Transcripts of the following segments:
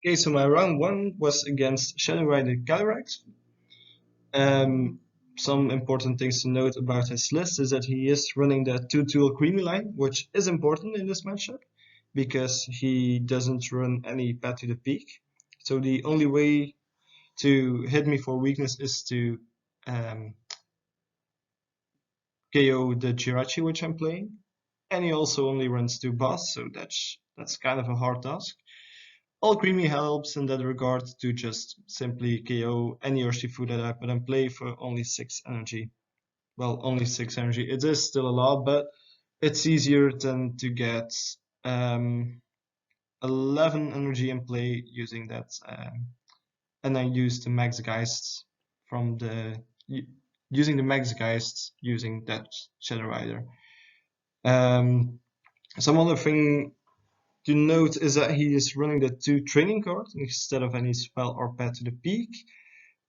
Okay, so my round one was against Shadow Rider Calyrex. Um, some important things to note about his list is that he is running the 2 Alcremie line, which is important in this matchup because he doesn't run any path to the peak. So the only way to hit me for weakness is to um, KO the Jirachi which I'm playing. And he also only runs 2 boss, so that's kind of a hard task. Alcremie helps in that regard to just simply KO any Urshifu that I put in play for only 6 energy. Well, only 6 energy. It is still a lot, but it's easier than to get um, 11 energy in play using that. And I use the Max Geist from the using the Max Geist using that Shadow Rider. Um, some other thing to note is that he is running the 2 training cards instead of any spell or path to the peak.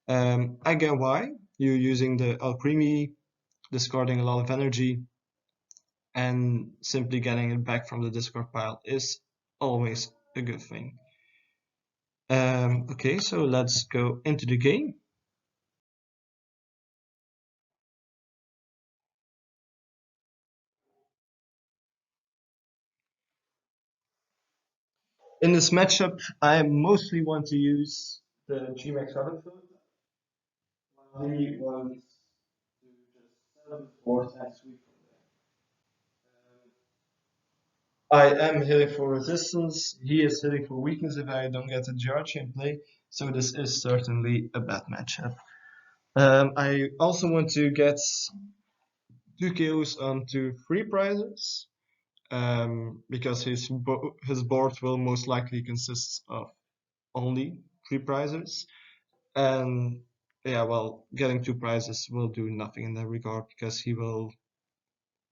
I get why. You're using the Alcremie, discarding a lot of energy, and simply getting it back from the discard pile is always a good thing. Okay, so let's go into the game. In this matchup, I mostly want to use the GMAX Savid while he wants to just set up the board and sweep from there. I am hitting for resistance, he is hitting for weakness if I don't get a Jirachi in play, so this is certainly a bad matchup. I also want to get 2 KOs onto 3 prizes, because his board will most likely consist of only 3 prizes. And yeah, well, getting 2 prizes will do nothing in that regard because he will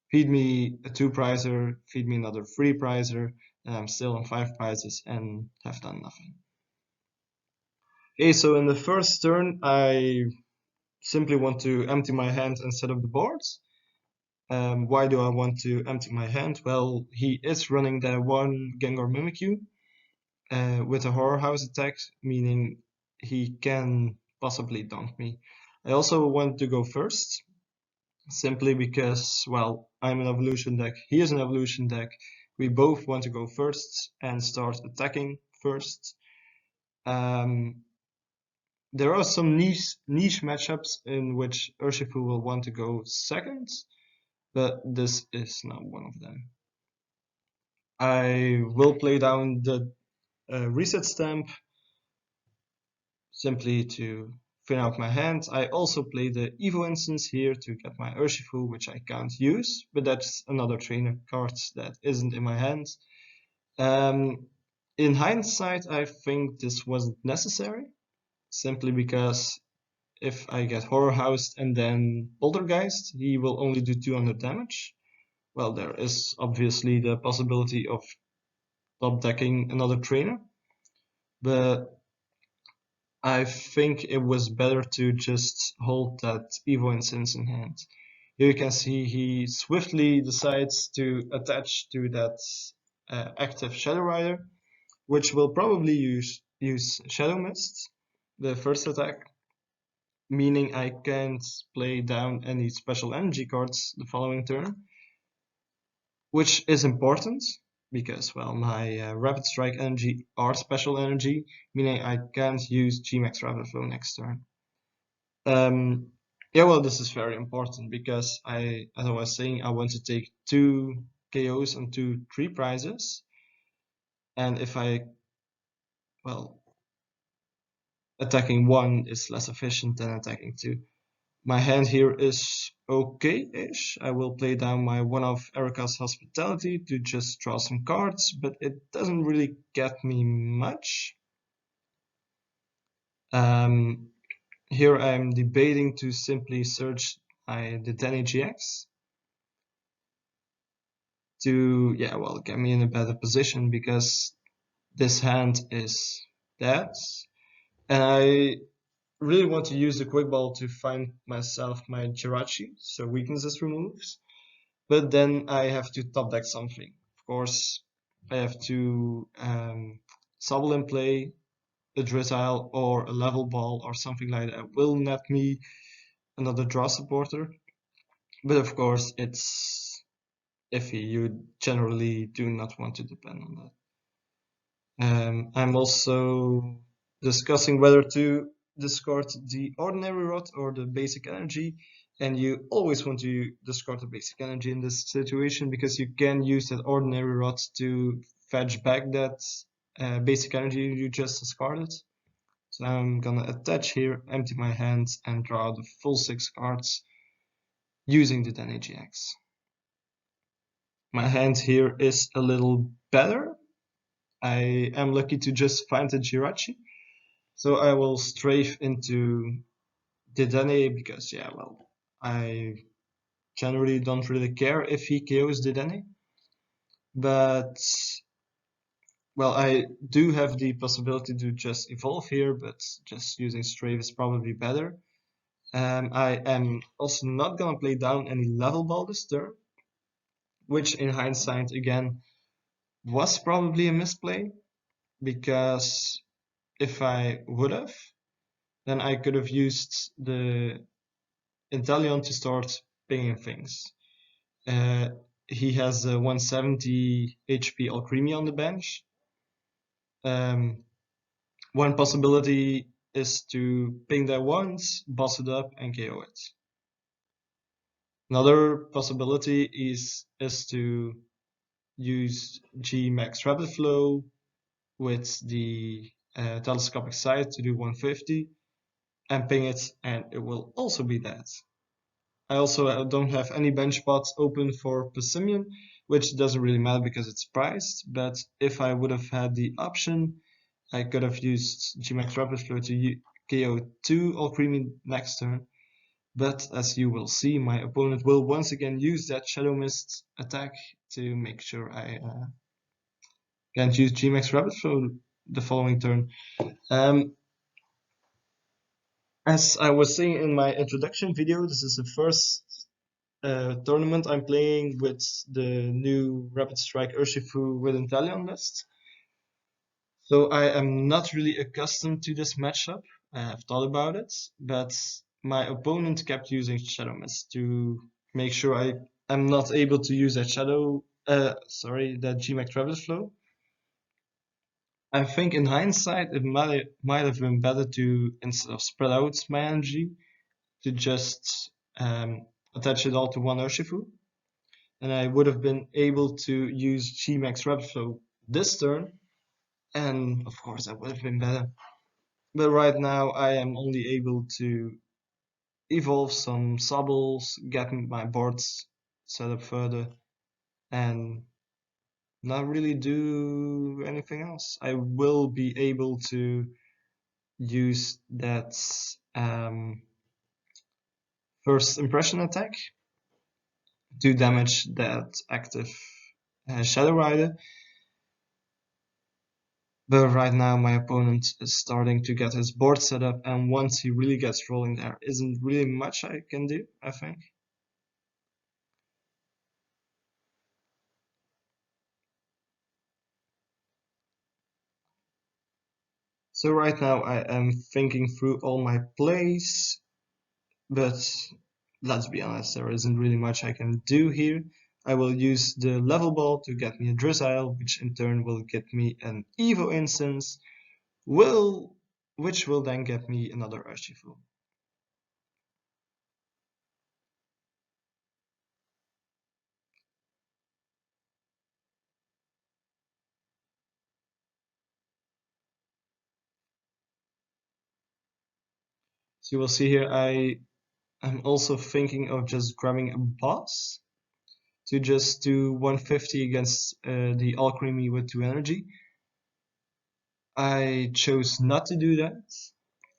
feed me a 2 prizer, feed me another 3 prizer, and I'm still on 5 prizes and have done nothing. Okay, so in the first turn, I simply want to empty my hand and set up the boards. Why do I want to empty my hand? Well, he is running the 1 Gengar Mimikyu with a Horror House attack, meaning he can possibly dunk me. I also want to go first, simply because, well, I'm an evolution deck, he is an evolution deck. We both want to go first and start attacking first. There are some niche matchups in which Urshifu will want to go second, but this is not one of them. I will play down the reset stamp simply to thin out my hand. I also play the Evo instance here to get my Urshifu, which I can't use, but that's another trainer card that isn't in my hand. In hindsight, I think this wasn't necessary, simply because if I get Horror Housed and then Poltergeist, he will only do 200 damage. Well, there is obviously the possibility of top decking another trainer, but I think it was better to just hold that Evo instance in hand. Here you can see he swiftly decides to attach to that active Shadow Rider, which will probably use Shadow Mist, the first attack, meaning I can't play down any special energy cards the following turn, which is important because, well, my Rapid Strike energy are special energy, meaning I can't use Gmax Rapid Flow next turn. Yeah, well, this is very important because as I was saying, I want to take 2 KOs and 2 3 prizes, and if well, attacking 1 is less efficient than attacking 2. My hand here is okay-ish. I will play down my one-off Erica's Hospitality to just draw some cards, but it doesn't really get me much. Here I'm debating to simply search the Danny GX to, yeah, well, get me in a better position because this hand is dead. And I really want to use the Quick Ball to find myself my Jirachi, so weaknesses removes. But then I have to top deck something. Of course, I have to Sobble in play, a Drizzile or a Level Ball or something like that will net me another draw supporter. But of course, it's iffy. You generally do not want to depend on that. I'm also discussing whether to discard the ordinary rod or the basic energy, and you always want to discard the basic energy in this situation because you can use that ordinary rod to fetch back that basic energy you just discarded. So I'm gonna attach here, empty my hands, and draw the full 6 cards using the GX. My hand here is a little better. I am lucky to just find the Jirachi. So I will strafe into Dedenne because, yeah, well, I generally don't really care if he KOs Dedenne. But, well, I do have the possibility to just evolve here, but just using strafe is probably better. I am also not gonna play down any level ball this turn, which in hindsight, again, was probably a misplay, because if I would have, then I could have used the Inteleon to start pinging things. He has a 170 HP Alcremie on the bench. One possibility is to ping that once, boss it up, and KO it. Another possibility is to use G-Max Rapid Flow with the telescopic sight to do 150 and ping it, and it will also be that. I also don't have any bench spots open for Passimian, which doesn't really matter because it's priced, but if I would have had the option, I could have used G-Max Rapid Flow to KO 2 Alcremie next turn, but as you will see, my opponent will once again use that Shadow Mist attack to make sure I can't use G-Max Rapid Flow the following turn. As I was saying in my introduction video, this is the first tournament I'm playing with the new Rapid Strike Urshifu with Inteleon list. So I am not really accustomed to this matchup. I have thought about it, but my opponent kept using Shadow Mist to make sure I am not able to use that that G-Max Rapid Flow. I think in hindsight it might have been better to, instead of spread out my energy, to just attach it all to one Urshifu. And I would have been able to use G-Max Rapid Flow this turn, and of course that would have been better. But right now I am only able to evolve some Sobbles, get my boards set up further, and not really do anything else. I will be able to use that first impression attack to damage that active Shadow Rider. But right now my opponent is starting to get his board set up, and once he really gets rolling, there isn't really much I can do, I think. So right now I am thinking through all my plays, but let's be honest, there isn't really much I can do here. I will use the level ball to get me a Drizzile, which in turn will get me an Evo instance, which will then get me another Urshifu. So you will see here I'm also thinking of just grabbing a boss to just do 150 against the Alcremie with 2 energy. I chose not to do that,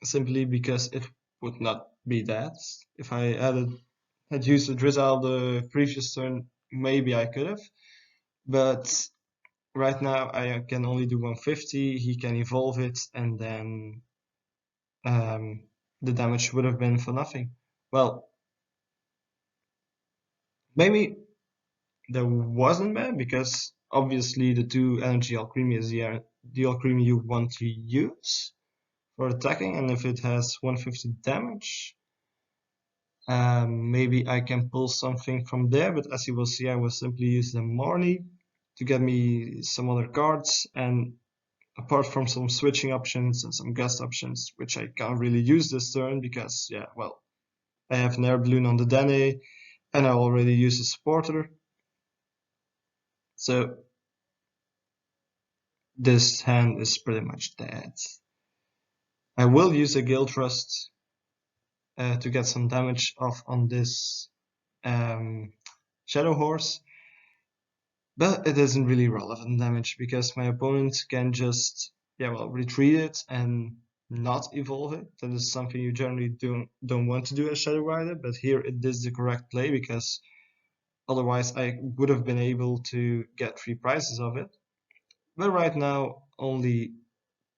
simply because it would not be that. If I had used the Drizzile the previous turn, maybe I could have. But right now I can only do 150, he can evolve it, and then the damage would have been for nothing. Well, maybe there wasn't bad, because obviously the 2 energy Alcremie is the Alcremie you want to use. for attacking, and if it has 150 damage, maybe I can pull something from there, but as you will see, I will simply use the Marley to get me some other cards, and apart from some switching options and some gust options, which I can't really use this turn because, yeah, well, I have an air balloon on the Dene, and I already used a supporter. So this hand is pretty much dead. I will use a Guild Trust to get some damage off on this Shadow Horse, but it isn't really relevant damage because my opponent can just, yeah, well, retreat it and not evolve it. That is something you generally don't want to do as Shadow Rider, but here it is the correct play because otherwise I would have been able to get 3 prizes of it. But right now only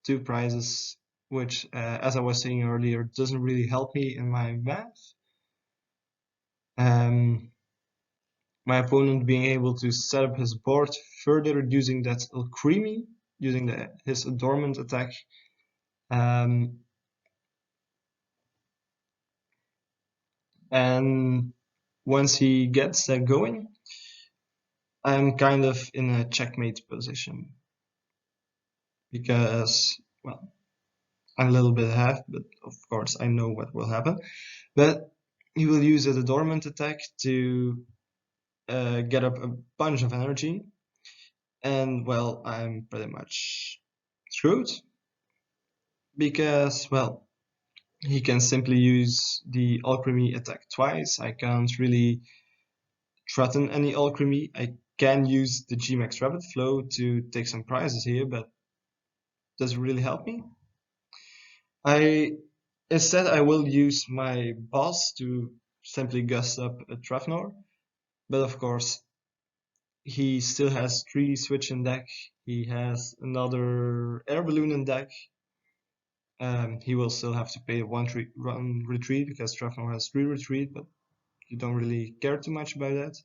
2 prizes, which as I was saying earlier, doesn't really help me in my math. My opponent being able to set up his board, further reducing that Alcremie, using his Adornment attack. And once he gets that going, I'm kind of in a checkmate position. Because, well, I'm a little bit ahead, but of course I know what will happen. But he will use the Adornment attack to get up a bunch of energy. And, well, I'm pretty much screwed. Because, well, he can simply use the Alcremie attack twice. I can't really threaten any Alcremie. I can use the VMAX Rapid Flow to take some prizes here, but does it really help me? Instead I will use my boss to simply gust up a Trafnor, but of course he still has 3 switch in deck. He has another air balloon in deck. He will still have to pay one retreat because Trafnor has 3 retreat, but you don't really care too much about that.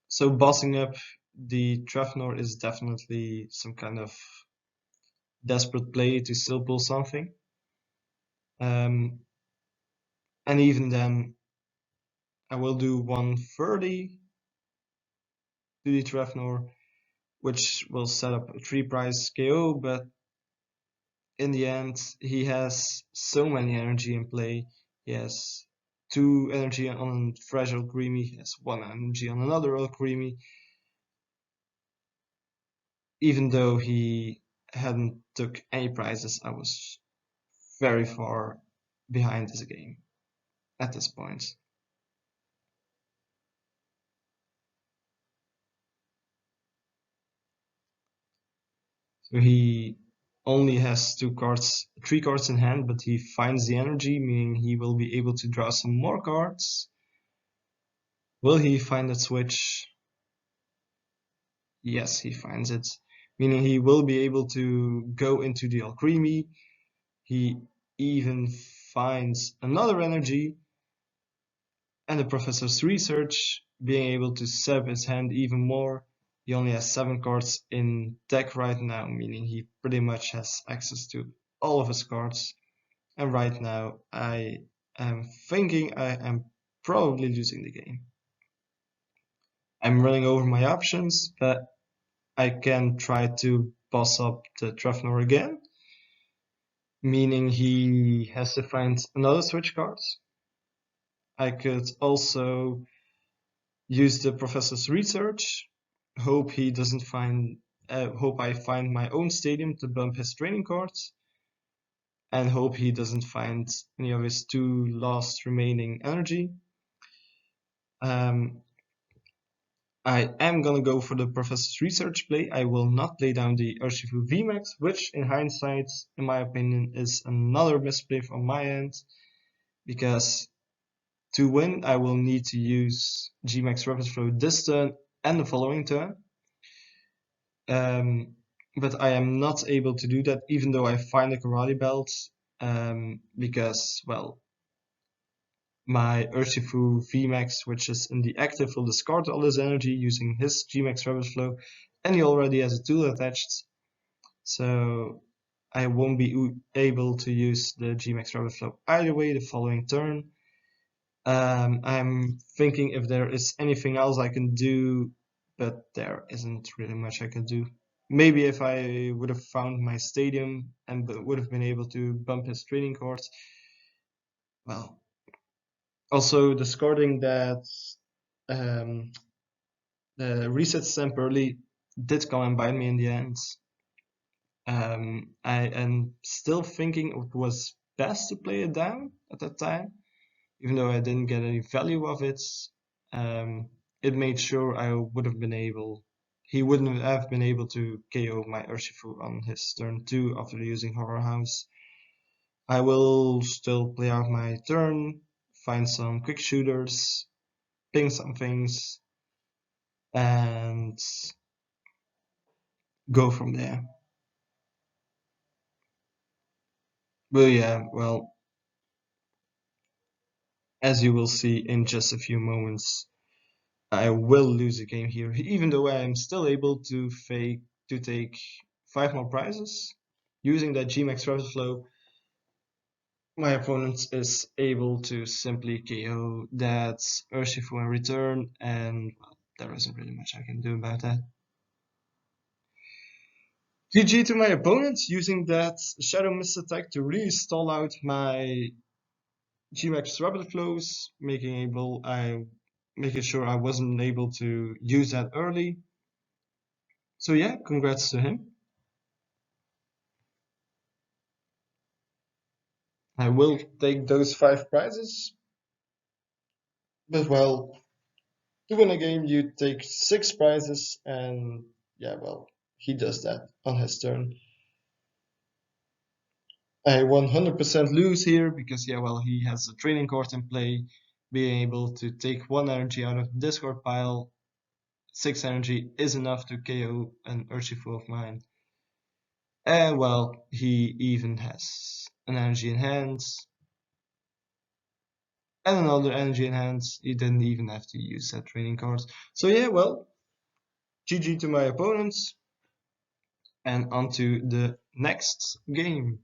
So bossing up the Trafnor is definitely some kind of desperate play to still pull something. And even then, I will do 130 to the Trafnor, which will set up a 3 prize KO, but in the end, he has so many energy in play. He has 2 energy on fresh Alcremie, he has 1 energy on another Alcremie. Even though he hadn't took any prizes, I was very far behind this game at this point. So he only has 3 cards in hand, but he finds the energy, meaning he will be able to draw some more cards. Will he find that switch? Yes, he finds it, meaning he will be able to go into the Alcremie. He even finds another energy, and the professor's research, being able to set up his hand even more. He only has 7 cards in deck right now, meaning he pretty much has access to all of his cards. And right now I am thinking I am probably losing the game. I'm running over my options, but I can try to boss up the Trafnor again, meaning he has to find another switch cards. I could also use the professor's research, hope he doesn't find, hope I find my own stadium to bump his training cards, and hope he doesn't find any of his 2 last remaining energy. I am gonna go for the professor's research play. I will not play down the Urshifu VMAX, which in hindsight, in my opinion, is another misplay from my end, because to win I will need to use VMAX Rapid Flow this turn and the following turn. But I am not able to do that even though I find a Karate Belt, because, well, my Urshifu VMAX, which is in the active, will discard all his energy using his VMAX Rapid Flow, and he already has a tool attached. so I won't be able to use the GMAX Rabbit Flow either way the following turn. I'm thinking if there is anything else I can do, but there isn't really much I can do. Maybe if I would have found my stadium and would have been able to bump his training cards. Well, also discarding that um, the reset stamp early did come and bite me in the end. I am still thinking it was best to play it down at that time, even though I didn't get any value of it. Um, it made sure I would have been able, he wouldn't have been able to KO my Urshifu on his turn 2 after using Horror House. I will still play out my turn, find some quick shooters, ping some things, and go from there. But yeah, well, as you will see in just a few moments, I will lose a game here, even though I am still able to take 5 more prizes. Using that GMAX Travel Flow, my opponent is able to simply KO that Urshifu in return, and well, there isn't really much I can do about that. GG to my opponent, using that Shadow Mist attack to really stall out my GMAX Rapid Flows, making sure I wasn't able to use that early. So yeah, congrats to him. I will take those 5 prizes. But well, to win a game, you take 6 prizes, and yeah, well, he does that on his turn. I 100% lose here because, yeah, well, he has a training card in play, being able to take 1 energy out of the discard pile. 6 energy is enough to KO an Urshifu of mine. And well, he even has an energy in hand. And another energy in hand. He didn't even have to use that training card. So yeah, well, GG to my opponents. And on to the next game.